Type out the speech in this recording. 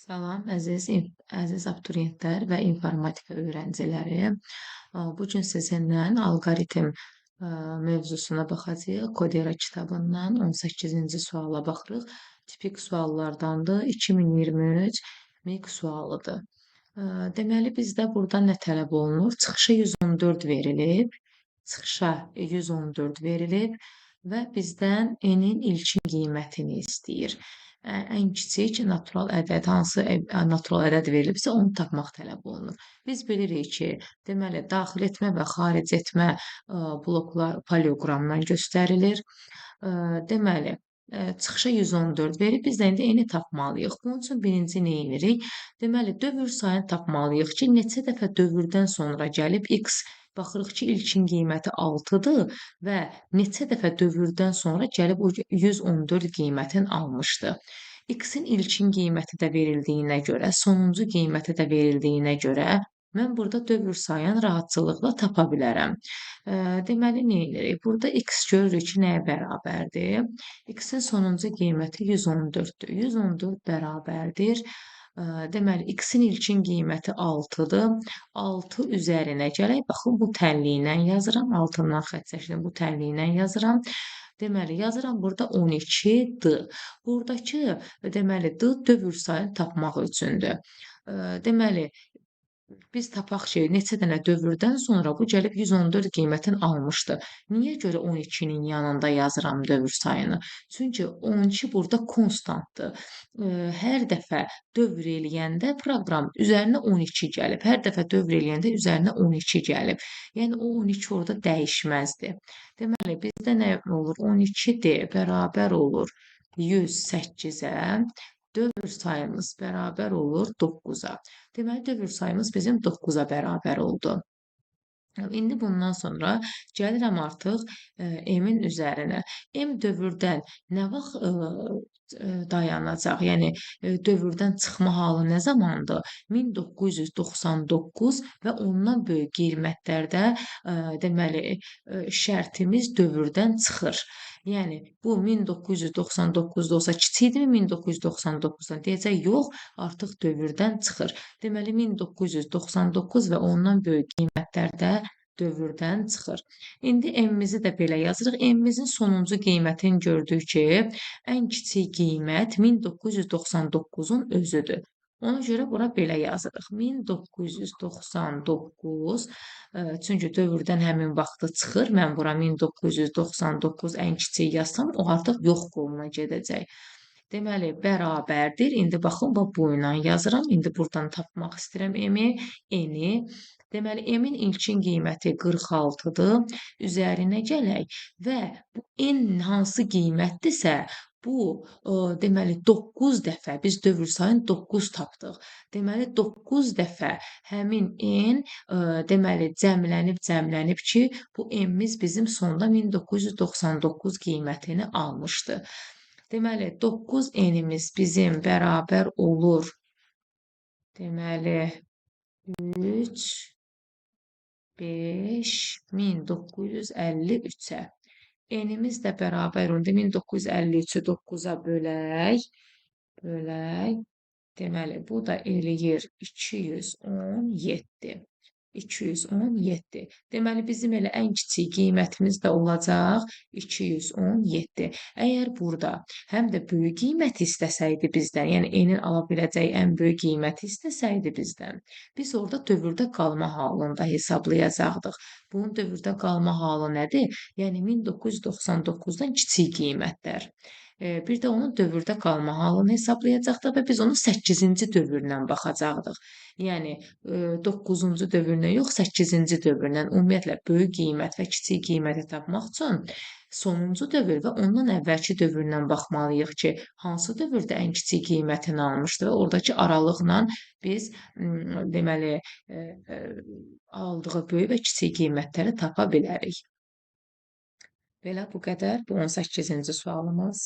Salam, əziz abituriyentlər və informatika öyrənciləri. Bu gün sizinlə alqoritm mövzusuna baxacağıq. Kodera kitabından 18-ci suala baxırıq. Tipik suallardandır. 2023 MIQ sualıdır. Deməli, bizdə burada nə tələb olunur? Çıxışa 114 verilib. Çıxışa 114 verilib və bizdən n-in ilkin qiymətini istəyir. Ən kiçik natural ədəd hansı natural ədəd verilibsə onu tapmaq tələb olunur. Biz bilirik ki, deməli daxil etmə və xaric etmə bloklar poleoqramdan göstərilir. Deməli, çıxışa 114 verib biz də indi eni tapmalıyıq. Bunun üçün birinci nə edirik? Deməli, dövr sayını tapmalıyıq ki, neçə dəfə dövrdən sonra gəlib x baxırıq ki, ilkin qiyməti 6-dır və neçə dəfə dövrdən sonra gəlib o 114 qiymətin almışdı. X-in ilkin qiyməti də verildiyinə görə, sonuncu qiyməti də verildiyinə görə mən burada dövr sayını rahatçılıqla tapa bilərəm. Deməli, nə edirik? Burada x görürük ki, nəyə bərabərdir? X-in sonuncu qiyməti 114-dür. 114 bərabərdir. Deməli, x-in ilkin qiyməti 6-dır. 6 üzərinə gələk. Baxın, bu tənliylə yazıram. Altından xətt çəkdim. Bu tənliylə yazıram. Deməli, yazıram burada 12D. Buradakı, deməli, D dövr sayını tapmaq üçündür. Deməli, biz tapaq ki, neçə dənə dövrdən sonra bu gəlib 114 qiymətin almışdı. Niyə görə 12-nin yanında yazıram dövr sayını? Çünki 12 burada konstantdır. Hər dəfə dövr eləyəndə proqram üzərinə 12 gəlib. Hər dəfə dövr eləyəndə üzərinə 12 gəlib. Yəni o 12 orada dəyişməzdir. Deməli, bizdə nə olur? 12D bərabər olur 108-ə. Dövr sayımız bərabər olur 9-a. Deməli, dövr sayımız bizim 9-a bərabər oldu. İndi bundan sonra gəlirəm artıq M-in üzərinə. M dövrdən nə vaxt dayanacaq? Yəni, dövrdən çıxma halı nə zamandır? 1999 və ondan böyük qiymətlərdə deməli, şərtimiz dövrdən çıxır. Yəni, bu 1999-da olsa kiçikdirmi 1999-dan? Deyəcək, yox, artıq dövrdən çıxır. Deməli, 1999 və ondan böyük qiymətlərdə dövrdən çıxır. İndi M-mizi də belə yazırıq. M-mizin sonuncu qiymətini gördük ki, ən kiçik qiymət 1999-un özüdür. Ona görə bura belə yazırıq. 1999, çünki dövrdən həmin vaxtı çıxır. Mən bura 1999 ən kiçik yazsam, o artıq yox qoluna gedəcək. Deməli, bərabərdir. İndi baxın, bu ilə yazıram. İndi buradan tapmaq istəyirəm n-i. Deməli, m-in ilkin qiyməti 46-dır. Üzərinə gələk və bu n hansı qiymətdirsə, bu, deməli, 9 dəfə biz dövr sayını 9 tapdıq. Deməli, 9 dəfə həmin n, deməli, cəmlənib ki, bu n-miz bizim sonda 1999 qiymətini almışdı. Deməli, 9 n-imiz bizim bərabər olur. Deməli, 3, 5, 1953-ə. N-imiz də bərabər olur. 1953-ü 9-a bölək. Deməli, bu da eləyir 217. 217. Deməli, bizim elə ən kiçik qiymətimiz də olacaq 217. Əgər burada həm də böyük qiymət istəsəydi bizdən, yəni n-in ala biləcəyi ən böyük qiyməti istəsəydi bizdən, biz orada dövrdə qalma halında hesablayacaqdıq. Bunun dövrdə qalma halı nədir? Yəni 1999-dan kiçik qiymətlər. Bir də onun dövrdə qalma halını hesablayacaqdıq və biz onu 8-ci dövrlə baxacaqdıq. Yəni 9-cu dövrlə yox, 8-ci dövrlə ümumiyyətlə böyük qiymət və kiçik qiyməti tapmaq üçün sonuncu dövr və ondan əvvəlki dövrlə baxmalıyıq ki, hansı dövrdə ən kiçik qiymətini almışdı və oradakı aralıqla biz deməli aldığı böyük və kiçik qiymətləri tapa bilərik. Belə bu qədər bu 18-ci sualımız.